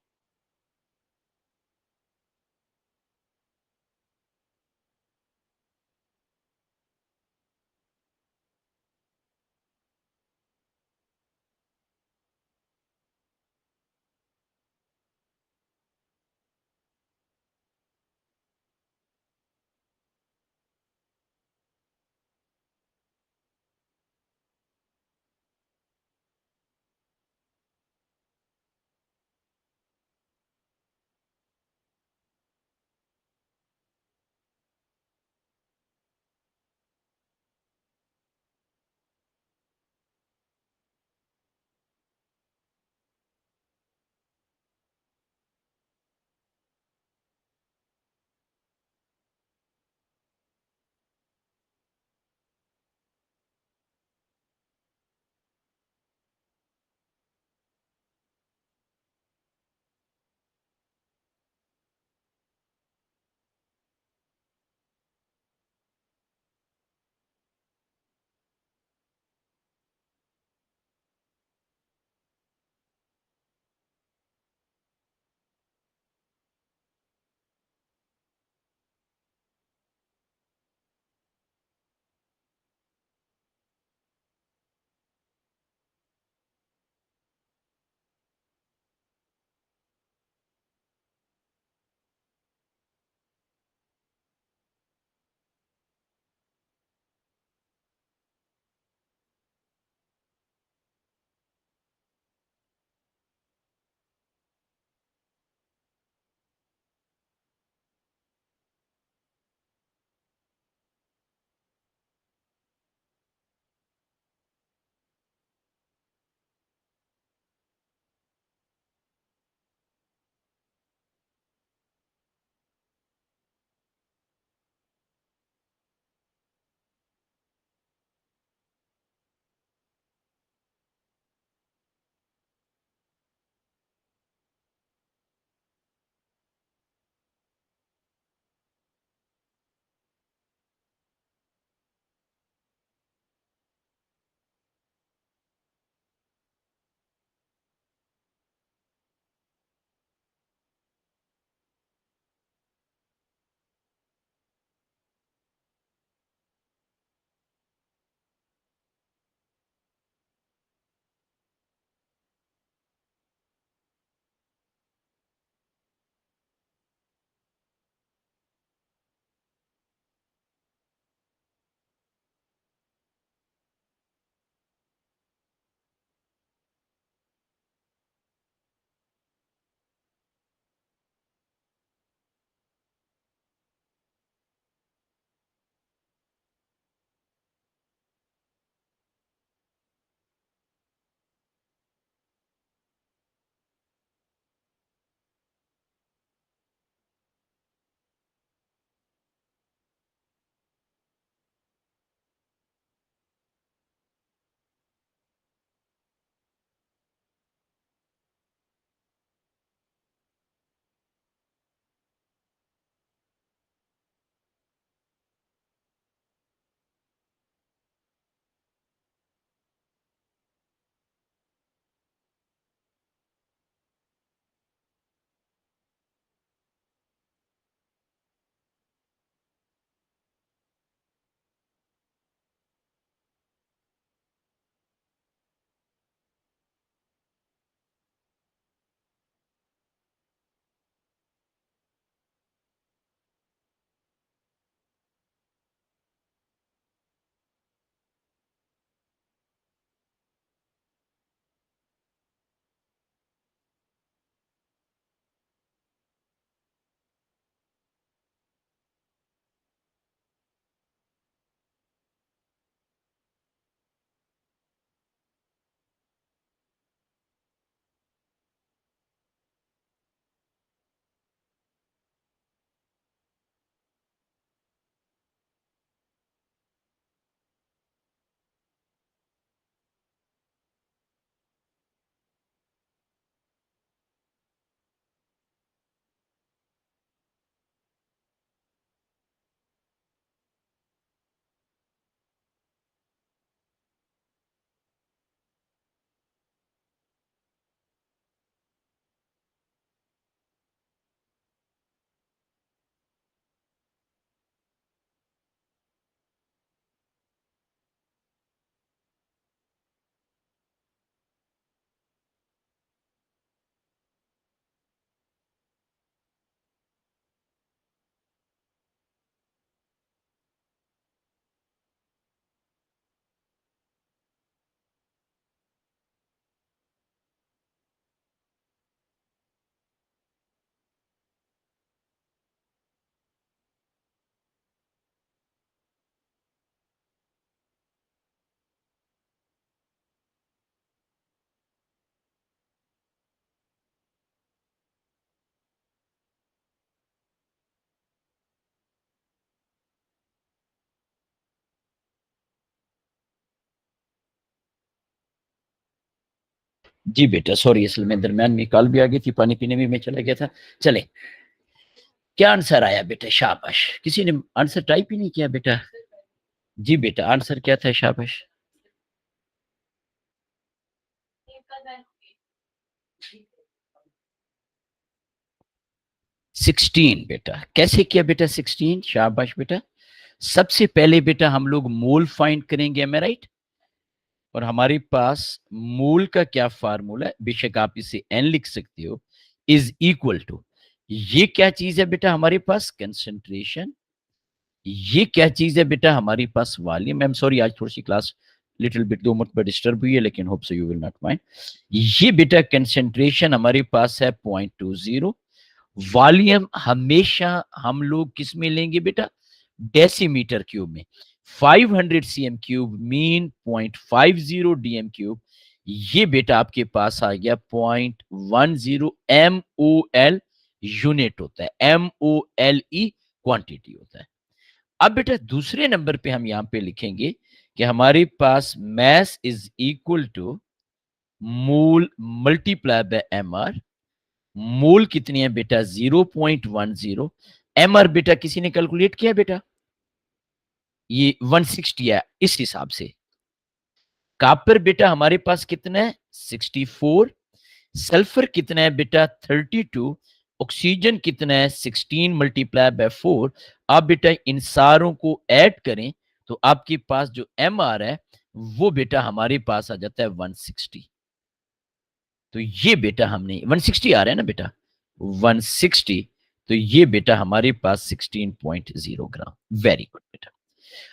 जी बेटा, सॉरी, असल में दरमियान में कॉल भी आ गई थी, पानी पीने भी मैं चला गया था। चले, क्या आंसर आया बेटा? शाबाश, किसी ने आंसर टाइप ही नहीं किया बेटा। जी बेटा, आंसर क्या था? शाबाश। 16 बेटा। कैसे किया बेटा 16? शाबाश बेटा। सबसे पहले बेटा हम लोग मोल फाइंड करेंगे, एम आई राइट? और हमारे पास मोल का क्या फार्मूला है, बेशक आप इसे एन लिख सकते हो, इज इक्वल टू, ये क्या चीज है बेटा हमारे पास? कंसंट्रेशन। ये क्या चीज है बेटा हमारे पास? वॉल्यूम। आई एम सॉरी, आज थोड़ी सी क्लास लिटिल बिट 2 मिनट पर डिस्टर्ब हुई है, लेकिन hope so you will not mind. ये बेटा कंसंट्रेशन हमारे पास है 0.20। वॉल्यूम हमेशा हम लोग किस में लेंगे बेटा? डेसीमीटर क्यूब में। 500 CM cube mean 0.50 DM cube. ये बेटा आपके पास आ गया 0.10 एम ओ एल यूनिट होता है, M O L E quantity होता है। अब बेटा दूसरे नंबर पे हम यहां पे लिखेंगे कि हमारे पास mass is equal to mole multiply by M R. Mole कितनी है बेटा? 0.10। एम आर बेटा किसी ने कैलकुलेट किया बेटा? ये 160 है इस हिसाब से। कापर बेटा हमारे पास कितना है? 64। सल्फर कितना है बेटा? 32। ऑक्सीजन कितना है? 16 मल्टीप्लाई बाय 4। आप बेटा इन सारों को ऐड करें तो आपके पास जो एम आर है वो बेटा हमारे पास आ जाता है 160। तो ये बेटा हमने 160 आ रहा है ना बेटा? 160। तो ये बेटा हमारे पास 16.0 ग्राम। वेरी गुड बेटा।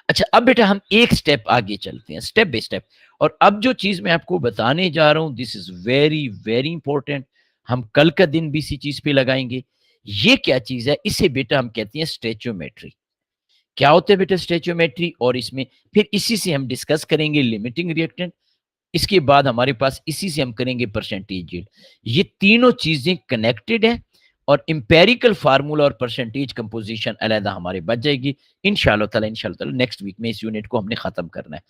अच्छा, अब बेटा हम एक स्टेप आगे चलते हैं, स्टेप बाय स्टेप। और अब जो चीज मैं आपको बताने जा रहा हूं, this is very very important. हम कल का दिन भी इसी चीज पे लगाएंगे। ये क्या चीज है? इसे बेटा हम कहते हैं स्टेचोमेट्री। क्या होता है बेटा स्टेचोमेट्री? और इसमें फिर इसी से हम डिस्कस करेंगे लिमिटिंग रिएक्टेंट। इसके बाद हमारे पास इसी से हम करेंगे परसेंटेज यील्ड। ये तीनों चीजें कनेक्टेड है। और इंपेरिकल फार्मूला और परसेंटेज कंपोजिशन अलहदा हमारे बच जाएगी इंशाल्लाह ताला नेक्स्ट वीक में। इस यूनिट को हमने खत्म करना है।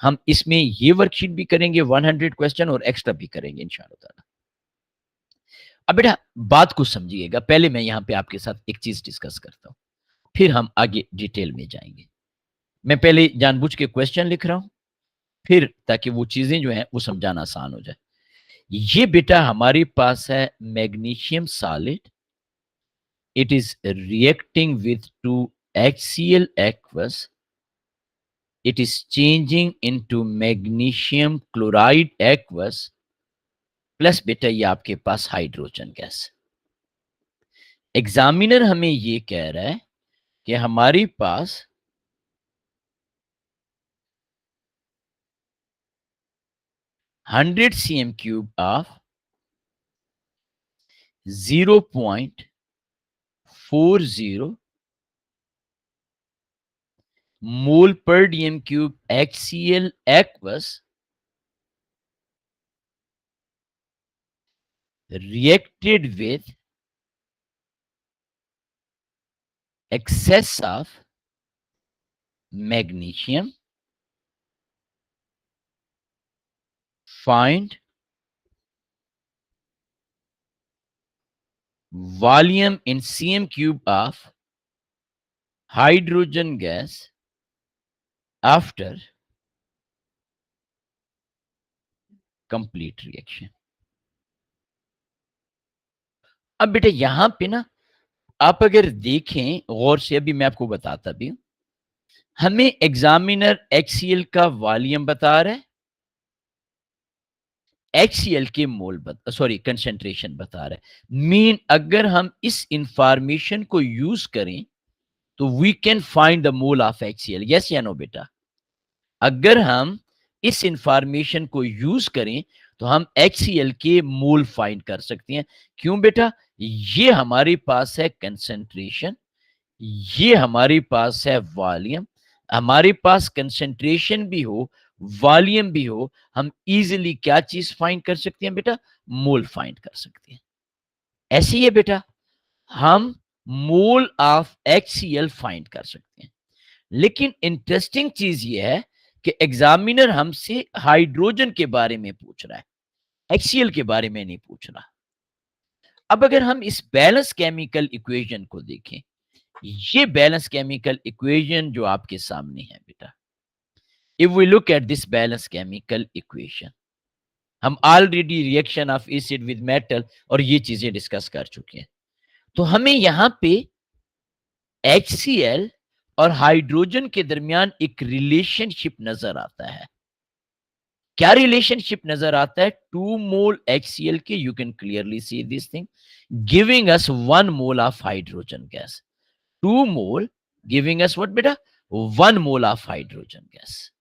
हम इसमें ये वर्कशीट भी करेंगे, 100 क्वेश्चन और एक्स्ट्रा भी करेंगे इंशाल्लाह ताला। अब बेटा बात को समझिएगा, पहले मैं यहाँ पे आपके साथ एक चीज डिस्कस करता हूँ, फिर हम आगे डिटेल में जाएंगे। मैं पहले जानबूझ के क्वेश्चन लिख रहा हूँ, फिर ताकि वो चीजें जो है वो समझाना आसान हो जाए। ये बेटा हमारे पास है magnesium solid. It is reacting with to HCl aqueous. It is changing into magnesium chloride aqueous plus बेटा ये आपके पास हाइड्रोजन गैस। एग्जामिनर हमें ये कह रहा है कि हमारे पास 100 cm cube of 0.40 mole per DM cube HCl aqueous reacted with excess of magnesium. Find volume in cm cube of hydrogen gas after complete reaction. अब बेटा यहां पे ना आप अगर देखें गौर से, अभी मैं आपको बताता भी हूं, हमें एग्जामिनर HCl का वॉल्यूम बता रहा है, HCl के मोल सॉरी कंसेंट्रेशन बता रहा है। मीन अगर हम इस इंफॉर्मेशन को यूज करें तो we can find the mole of HCl। Yes या नो बेटा? अगर हम इस इंफॉर्मेशन को यूज करें तो हम HCl के मोल फाइंड कर सकते हैं। क्यों बेटा? ये हमारे पास है कंसेंट्रेशन, ये हमारे पास है वॉल्यूम। हमारे पास कंसेंट्रेशन भी हो, वॉल्यूम भी हो, हम इजीली क्या चीज फाइंड कर सकते हैं बेटा? मोल फाइंड कर सकते हैं। ऐसे ही है बेटा, हम मोल ऑफ HCl फाइंड कर सकते हैं। लेकिन इंटरेस्टिंग चीज ये है कि एग्जामिनर हमसे हाइड्रोजन के बारे में पूछ रहा है। HCl के बारे में नहीं पूछ रहा। अब अगर हम इस बैलेंस केमिकल इक्वेशन को देखें, ये बैलेंस केमिकल इक्वेशन जो आपके सामने है बेटा, if we look at this balance chemical equation, हम already reaction of acid with metal और ये चीजें डिस्कस कर चुके हैं। तो हमें यहां पे HCl और हाइड्रोजन के दरमियान एक रिलेशनशिप नजर आता है। क्या रिलेशनशिप नजर आता है? 2 मोल HCl के, you can clearly see this thing, giving us 1 mole of hydrogen gas. 2 mole giving us what बेटा? 1 मोल ऑफ हाइड्रोजन गैस।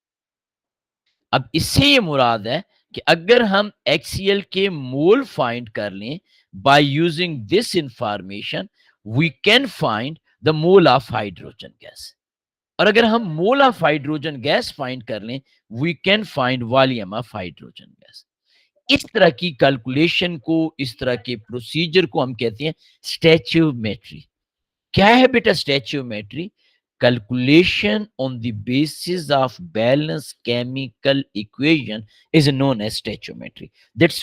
अब इससे ये मुराद है कि अगर हम HCl के मोल फाइंड कर लें by using this information, we can find the mole of hydrogen gas. और अगर हम mole of hydrogen gas find कर लें, we can find volume of hydrogen gas. इस तरह की कैलकुलेशन को, इस तरह के प्रोसीजर को हम कहते हैं स्टैच्यूमेट्री। क्या है बेटा स्टैच्यूमेट्री? Calculation on the basis of balanced chemical equation is known as stoichiometry. That's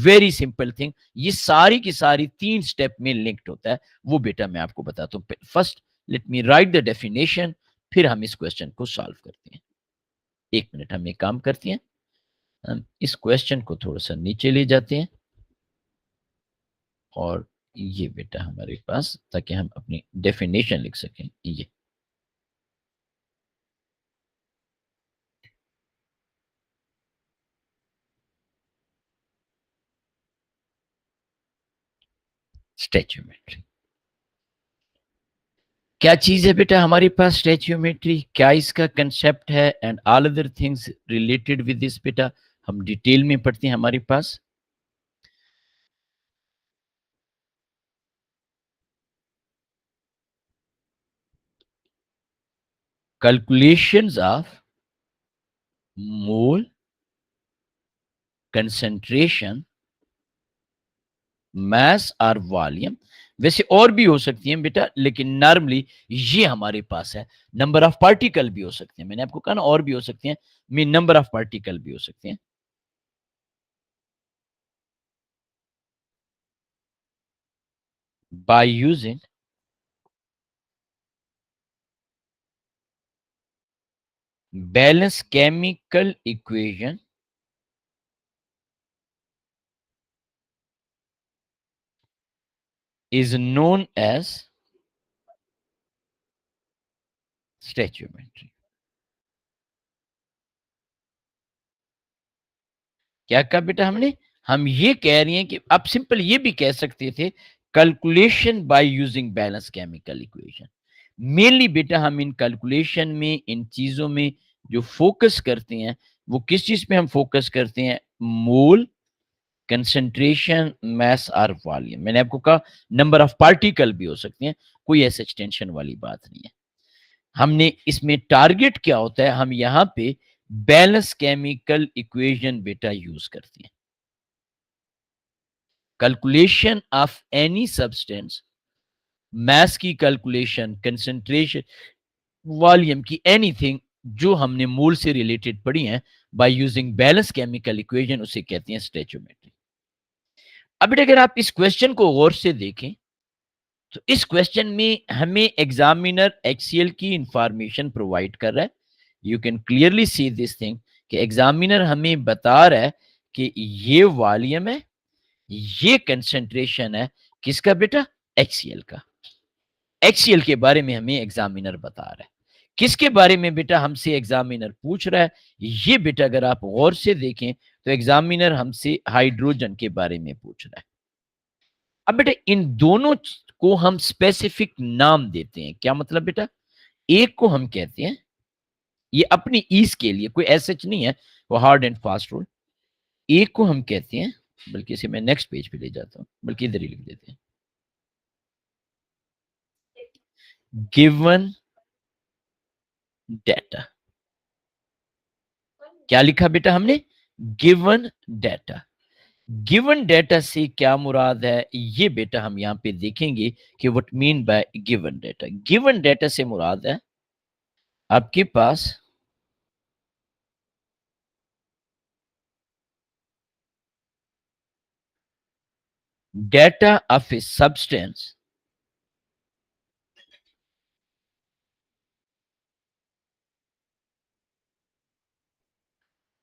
very simple thing. ये सारी की सारी 3 स्टेप में लिंक्ड होता है, वो बेटा मैं आपको बताता हूँ। First let me right the definition, फिर हम इस क्वेश्चन को सॉल्व करते हैं। 1 मिनट हम एक काम करते हैं, हम इस क्वेश्चन को थोड़ा सा नीचे ले जाते हैं और ये बेटा हमारे पास, ताकि हम अपनी डेफिनेशन लिख सकें। ये स्टैच्यूमेट्री क्या चीज है बेटा हमारे पास? स्टैच्यूमेट्री क्या इसका कंसेप्ट है and all other things related with this बेटा हम डिटेल में पढ़ते हैं। हमारे पास कैलकुलेशंस ऑफ मोल कंसंट्रेशन मास और वॉल्यूम, वैसे और भी हो सकती हैं बेटा, लेकिन नॉर्मली ये हमारे पास है। नंबर ऑफ पार्टिकल भी हो सकते हैं, मैंने आपको कहा ना और भी हो सकते हैं, मीन नंबर ऑफ पार्टिकल भी हो सकते हैं। Bye using balance chemical equation is known as stoichiometry। क्या कहा बेटा हमने? हम ये कह रहे हैं कि आप सिंपल ये भी कह सकते थे calculation bye using balance chemical equation. Mainly बेटा हम इन कैलकुलेशन में, इन चीजों में जो फोकस करते हैं, वो किस चीज पे हम फोकस करते हैं? मोल कंसंट्रेशन मास और वॉल्यूम। मैंने आपको कहा नंबर ऑफ पार्टिकल भी हो सकते हैं, कोई ऐसे टेंशन वाली बात नहीं है। हमने इसमें टारगेट क्या होता है, हम यहां पे बैलेंस केमिकल इक्वेशन बेटा यूज करते हैं। कैलकुलेशन ऑफ एनी सब्सटेंस, मास की कैलकुलेशन, कंसंट्रेशन, वॉल्यूम की, एनीथिंग जो हमने मोल से रिलेटेड पढ़ी है bye using balance chemical equation, उसे कहते हैं स्टैच्यूमेट्री। अब बेटा अगर आप इस क्वेश्चन को गौर से देखें, तो इस क्वेश्चन में हमें एग्जामिनर HCl की इंफॉर्मेशन प्रोवाइड कर रहा है। You can clearly see this thing कि एग्जामिनर हमें बता रहा है कि ये वॉल्यूम है, ये कंसंट्रेशन है, किसका बेटा? HCl का। HCl के बारे में हमें एग्जामिनर बता रहा है। किसके बारे में बेटा हमसे एग्जामिनर पूछ रहा है? ये बेटा अगर आप गौर से देखें तो एग्जामिनर हमसे हाइड्रोजन के बारे में पूछ रहा है। अब बेटा इन दोनों को हम स्पेसिफिक नाम देते हैं। क्या मतलब बेटा? एक को हम कहते हैं, ये अपनी ईज के लिए कोई एसएच नहीं है, वो हार्ड एंड फास्ट रूल। एक को हम कहते हैं, बल्कि इसे मैं नेक्स्ट पेज पे ले जाता हूं, बल्कि इधर ही लिख देते हैं, गिवन डेटा। क्या लिखा बेटा हमने? Given data. गिवन डेटा से क्या मुराद है, ये बेटा हम यहां पे देखेंगे कि what mean by given data. Given data से मुराद है आपके पास data of a substance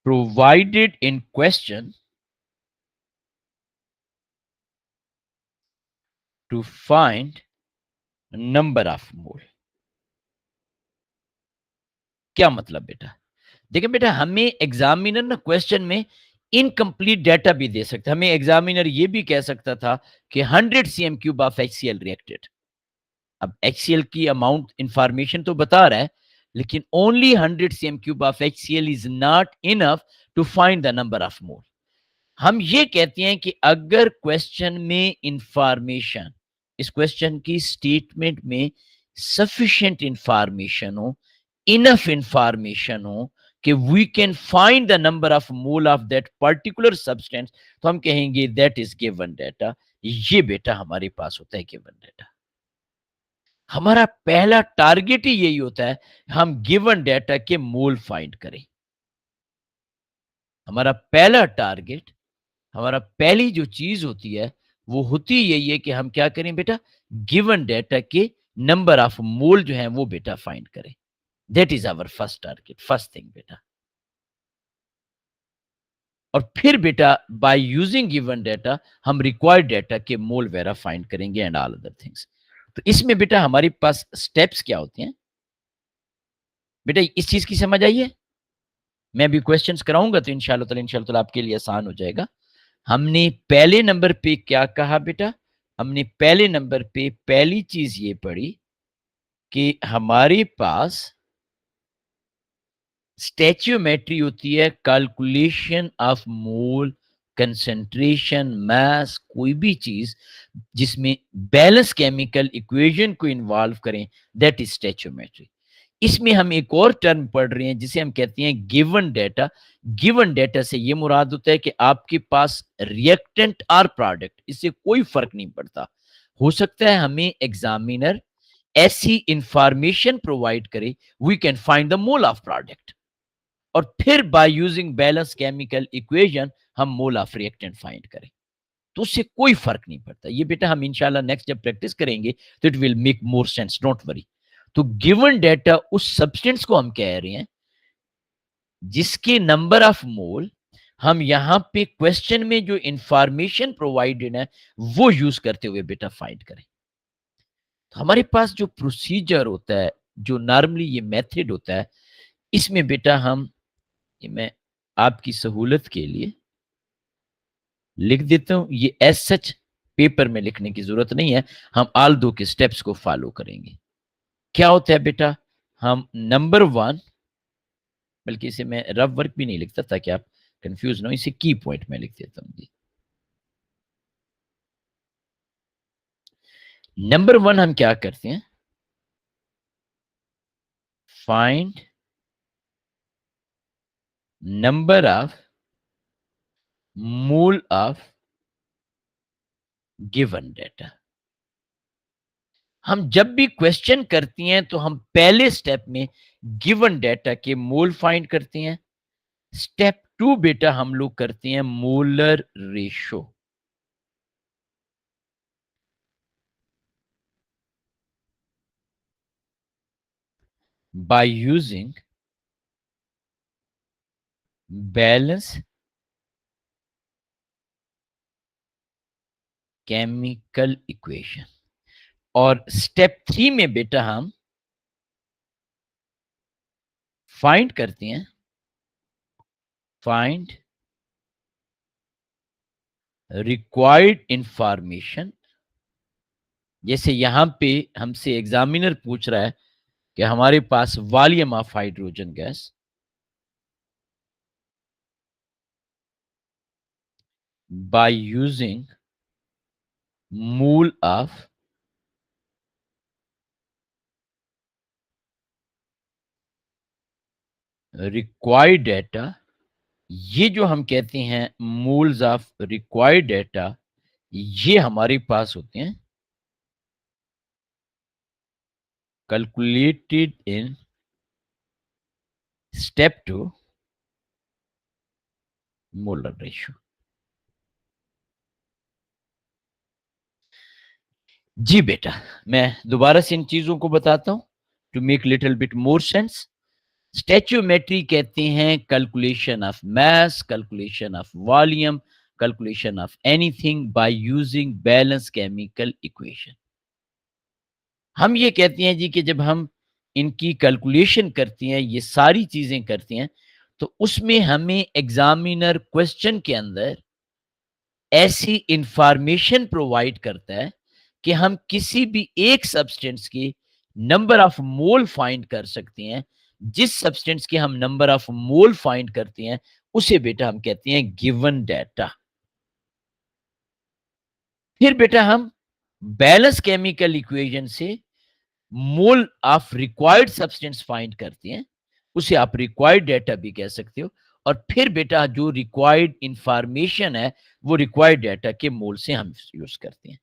provided in question to find number of mole. क्या मतलब बेटा? देखिए बेटा, हमें एग्जामिनर ना क्वेश्चन में इनकम्प्लीट डाटा भी दे सकता है। हमें एग्जामिनर ये भी कह सकता था कि 100 CM cube of HCl reacted. अब HCl की अमाउंट इंफॉर्मेशन तो बता रहा है, लेकिन only 100 CM cube of HCl is not enough to find the number of mole. हम ये कहते हैं कि अगर क्वेश्चन में इंफॉर्मेशन, इस क्वेश्चन की स्टेटमेंट में सफिशिएंट इंफॉर्मेशन हो, इनफ इंफॉर्मेशन हो कि we can find the number of mole of that particular substance, तो हम कहेंगे दैट इज गिवन डाटा। ये बेटा हमारे पास होता है गिवन डाटा। हमारा पहला टारगेट ही यही होता है, हम गिवन डाटा के मोल फाइंड करें। हमारा पहला टारगेट, हमारा पहली जो चीज होती है वो होती यही है कि हम क्या करें बेटा, गिवन डाटा के नंबर ऑफ मोल जो है वो बेटा फाइंड करें। That is our first target, first thing बेटा। और फिर बेटा बाय यूजिंग गिवन डाटा हम रिक्वायर्ड डाटा के मोल वगैरह फाइंड करेंगे एंड ऑल अदर थिंग्स। तो इसमें बेटा हमारे पास स्टेप्स क्या होते हैं बेटा, इस चीज की समझ आई है? मैं अभी क्वेश्चंस कराऊंगा तो इंशाल्लाह आपके लिए आसान हो जाएगा। हमने पहले नंबर पे क्या कहा बेटा? हमने पहले नंबर पे पहली चीज ये पढ़ी कि हमारे पास स्टैच्यूमेट्री होती है, कैलकुलेशन ऑफ मोल, कंसंट्रेशन, मास, कोई भी चीज जिसमें बैलेंस केमिकल इक्वेशन को इन्वॉल्व करें, दैट इज स्टैच्यूमेट्री। इसमें हम एक और टर्म पढ़ रहे हैं जिसे हम कहते हैं गिवन डाटा। गिवन डाटा से ये मुराद होता है कि आपके पास रिएक्टेंट और प्रोडक्ट, इससे कोई फर्क नहीं पड़ता। हो सकता है हमें एग्जामिनर ऐसी इंफॉर्मेशन प्रोवाइड करे, we can find the mole of product, और फिर by using balance chemical equation हम मोल ऑफ रिएक्टेंट फाइंड करें। तो उससे कोई फर्क नहीं पड़ता। ये बेटा हम इंशाल्लाह नेक्स्ट जब प्रैक्टिस करेंगे तो it will make more sense, don't worry. तो गिवन डाटा उस सब्सटेंस को हम कह रहे हैं जिसके नंबर ऑफ मोल हम यहां पे क्वेश्चन में जो इंफॉर्मेशन प्रोवाइडेड है वो यूज करते हुए बेटा फाइंड करें। तो हमारे पास जो प्रोसीजर होता है, जो नॉर्मली ये मेथड होता है, इसमें बेटा हम, ये मैं आपकी सहूलत के लिए लिख देता हूं, ये एज सच पेपर में लिखने की जरूरत नहीं है, हम आल दो के स्टेप्स को फॉलो करेंगे। क्या होता है बेटा, हम नंबर वन, बल्कि इसे मैं रफ वर्क भी नहीं लिखता ताकि आप कंफ्यूज ना हो, इसे की पॉइंट में लिख देता हूं जी। नंबर वन हम क्या करते हैं, find number of mole of given data. हम जब भी क्वेश्चन करती हैं तो हम पहले स्टेप में गिवन डाटा के मोल फाइंड करते हैं। स्टेप टू बेटा हम लोग करते हैं molar ratio. Bye using balance chemical equation. और स्टेप थ्री में बेटा हम फाइंड करते हैं, फाइंड रिक्वायर्ड इंफॉर्मेशन। जैसे यहां पे हमसे एग्जामिनर पूछ रहा है कि हमारे पास volume of hydrogen gas, by using mole of required data. ये जो हम कहते हैं मोल्स ऑफ रिक्वायर्ड डाटा, ये हमारे पास होते हैं calculated in step two molar ratio. जी बेटा, मैं दोबारा से इन चीज़ों को बताता हूँ to make little bit more sense. Stoichiometry कहते हैं calculation of mass, calculation of volume, calculation of anything by using balance chemical equation. हम ये कहते हैं जी कि जब हम इनकी कैलकुलेशन करते हैं, ये सारी चीज़ें करते हैं, तो उसमें हमें एग्ज़ामिनर क्वेश्चन के अंदर ऐसी इंफॉर्मेशन प्रोवाइड करता है कि हम किसी भी एक सब्सटेंस की नंबर ऑफ मोल फाइंड कर सकते हैं। जिस सब्सटेंस के हम नंबर ऑफ मोल फाइंड करते हैं, उसे बेटा हम कहते हैं गिवन डाटा। फिर बेटा हम बैलेंस केमिकल इक्वेशन से मोल ऑफ रिक्वायर्ड सब्सटेंस फाइंड करते हैं, उसे आप रिक्वायर्ड डाटा भी कह सकते हो। और फिर बेटा जो रिक्वायर्ड इंफॉर्मेशन है, वो रिक्वायर्ड डाटा के मोल से हम यूज करते हैं।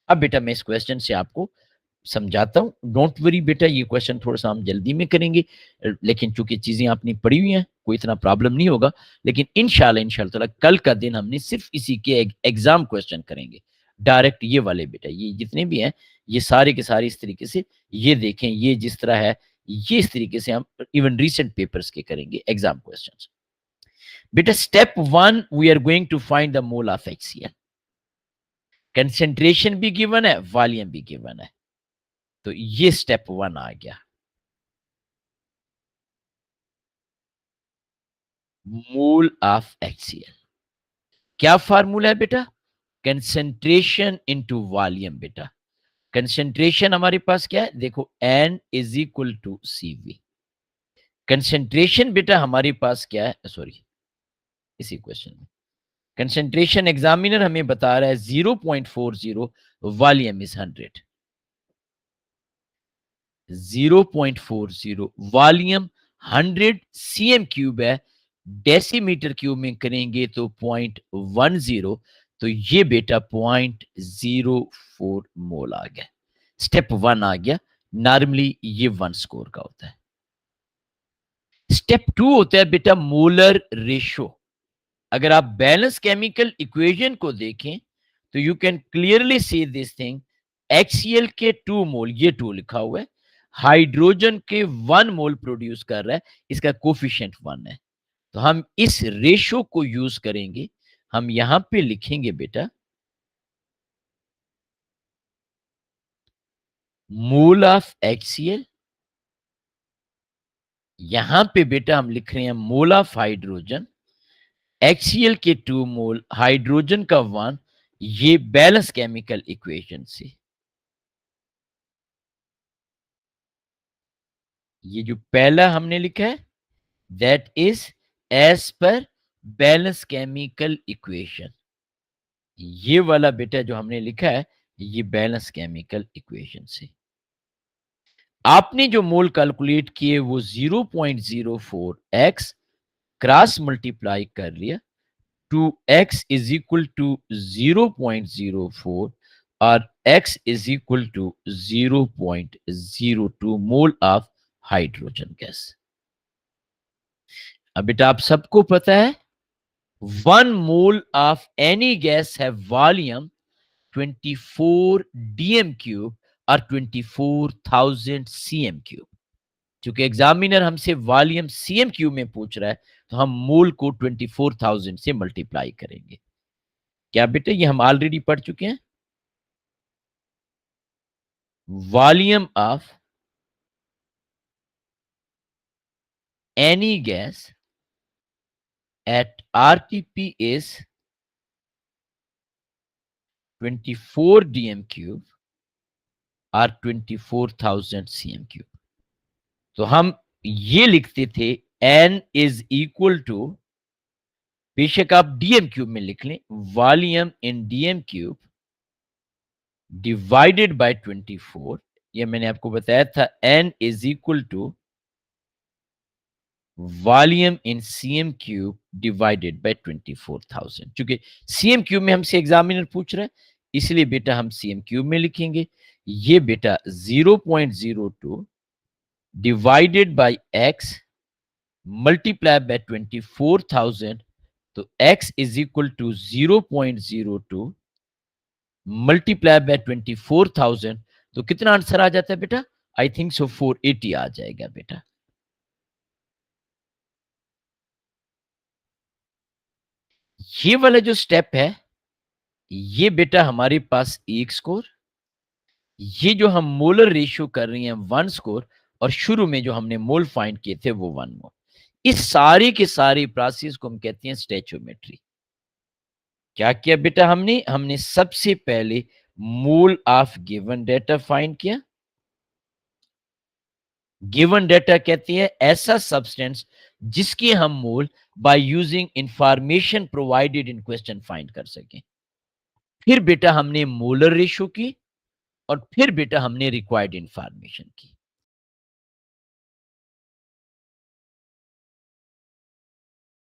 अब बेटा मैं इस क्वेश्चन से आपको समझाता हूँ। डोंट वरी बेटा, ये क्वेश्चन थोड़ा-सा हम जल्दी में करेंगे, लेकिन चूँकि चीज़ें आपने पढ़ी हुई हैं, कोई इतना प्रॉब्लम नहीं होगा। लेकिन इंशाल्लाह ताला कल का दिन हमने सिर्फ़ इसी के एग्ज़ाम क्वेश्चन करेंगे। डायरेक्ट ये वाले बेटा, ये जितने भी हैं, ये सारे के सारे इस तरीके से, ये देखें, ये जिस तरह है, ये इस तरीके से हम इवन रीसेंट पेपर्स के करेंगे एग्ज़ाम क्वेश्चन्स। बेटा step 1 we are going to find the mole of HCl। Concentration भी गिवन है, वॉल्यूम भी गिवन है। तो ये स्टेप 1 आ गया। Mole of HCl। क्या फार्मूला है बेटा? कंसंट्रेशन इनटू वॉल्यूम बेटा। कंसंट्रेशन हमारे पास क्या है? देखो N is equal to CV। कंसंट्रेशन बेटा हमारे पास क्या है? सॉरी, इसी क्वेश्चन में कंसंट्रेशन एग्जामिनर हमें बता रहा है 0.40, volume is 100। 0.40 volume 100 CM cube है। डेसीमीटर क्यूब में करेंगे तो 0.10। तो ये बेटा 0.04 मोल आ गया। स्टेप 1 आ गया। नॉर्मली ये 1 स्कोर का होता है। स्टेप 2 होता है बेटा मोलर रेशो। अगर आप बैलेंस केमिकल इक्वेशन को देखें तो you can clearly see this thing. HCl के 2 मोल, ये 2 लिखा हुआ है, हाइड्रोजन के 1 मोल प्रोड्यूस कर रहा है, इसका कोफिशिएंट 1 है। तो हम इस रेशो को यूज करेंगे। हम यहां पे लिखेंगे बेटा मोल ऑफ HCl। यहां पे बेटा हम लिख रहे हैं मोल ऑफ हाइड्रोजन। HCl के 2 मोल, हाइड्रोजन का 1, ये बैलेंस केमिकल इक्वेशन से। ये जो पहला हमने लिखा है that is as per balance chemical equation. ये वाला बेटा जो हमने लिखा है, ये बैलेंस केमिकल इक्वेशन से। आपने जो मोल कैलकुलेट किए वो 0.04 x क्रॉस मल्टीप्लाई कर लिया two x is equal to 0.04 और x is equal to 0.02 mole of hydrogen gas. अब बेटा आप सबको पता है 1 mole of any gas have volume 24 dm cube और 24,000 cm cube। क्योंकि एग्जामिनर हमसे वॉल्यूम सीएम क्यूब में पूछ रहा है, तो हम मोल को 24,000 से मल्टीप्लाई करेंगे। क्या बेटा ये हम ऑलरेडी पढ़ चुके हैं। Volume of any gas at RTP is 24 dm cube और 24,000 cm cube। तो हम ये लिखते थे N इज इक्वल टू, बेशक आप डीएम क्यूब में लिख लें, volume in DM cube divided by 24। ये मैंने आपको बताया था N is equal to volume in CM cube divided by 24,000। क्योंकि सीएम क्यूब में हमसे एग्जामिनर पूछ रहा है, इसलिए बेटा हम सीएम क्यूब में लिखेंगे। ये बेटा 0.02 divided by x multiply by 24,000। तो x is equal to 0.02 multiply by 24,000, तो कितना आंसर आ जाता है बेटा? आई थिंक सो 480 आ जाएगा बेटा। ये वाला जो स्टेप है, ये बेटा हमारे पास एक स्कोर, ये जो हम मोलर रेशियो कर रही हैं 1 स्कोर, और शुरू में जो हमने मोल फाइंड किए थे वो 1 मोल। इस सारी के सारी प्रोसेस को हम कहते हैं स्टोइचियोमेट्री। क्या किया बेटा हमने? हमने सबसे पहले mole of given data find किया। गिवन डेटा कहती है ऐसा सब्सटेंस जिसके हम mole by using information provided in question find कर सकें। फिर बेटा हमने मोलर रेशियो की, और फिर बेटा हमने रिक्वायर्ड इंफॉर्मेशन की।